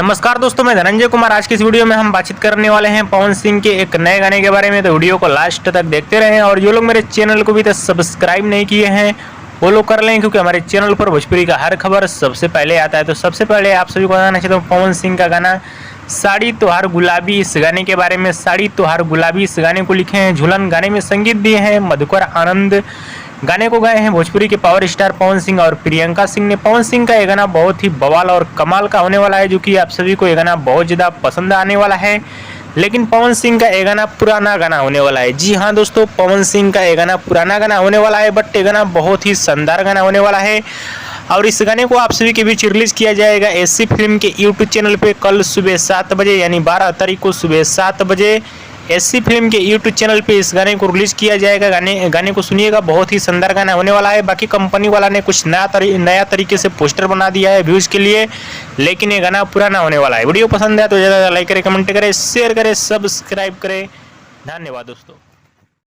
नमस्कार दोस्तों, मैं धनंजय कुमार। आज की इस वीडियो में हम बातचीत करने वाले हैं पवन सिंह के एक नए गाने के बारे में। तो वीडियो को लास्ट तक देखते रहें और जो लोग मेरे चैनल को भी तक सब्सक्राइब नहीं किए हैं वो लोग कर लें, क्योंकि हमारे चैनल पर भोजपुरी का हर खबर सबसे पहले आता है। तो सबसे पहले आप सभी को बताना चाहता हूँ पवन सिंह का गाना साड़ी त्योहार गुलाबी, इस गाने के बारे में। साड़ी त्योहार गुलाबी इस गाने को लिखे हैं झूलन, गाने में संगीत दिए हैं मधुकर आनंद, गाने को गाए हैं भोजपुरी के पावर स्टार पवन सिंह और प्रियंका सिंह ने। पवन सिंह का ये गाना बहुत ही बवाल और कमाल का होने वाला है, जो कि आप सभी को ये गाना बहुत ज़्यादा पसंद आने वाला है। लेकिन पवन सिंह का ये गाना पुराना गाना होने वाला है। जी हाँ दोस्तों, पवन सिंह का ये गाना पुराना गाना होने वाला है, बट ये गाना बहुत ही शानदार गाना होने वाला है। और इस गाने को आप सभी के बीच रिलीज किया जाएगा एसी फिल्म के यूट्यूब चैनल पे कल सुबह 7 बजे, यानी 12 तारीख को सुबह 7 बजे एसी फिल्म के यूट्यूब चैनल पे इस गाने को रिलीज किया जाएगा। गाने को सुनिएगा, बहुत ही शानदार गाना होने वाला है। बाकी कंपनी वाला ने कुछ नया तरीके से पोस्टर बना दिया है व्यूज़ के लिए, लेकिन ये गाना पुराना होने वाला है। वीडियो पसंद है तो ज़्यादा लाइक करें, कमेंट करें, शेयर करें, सब्सक्राइब करें। धन्यवाद दोस्तों।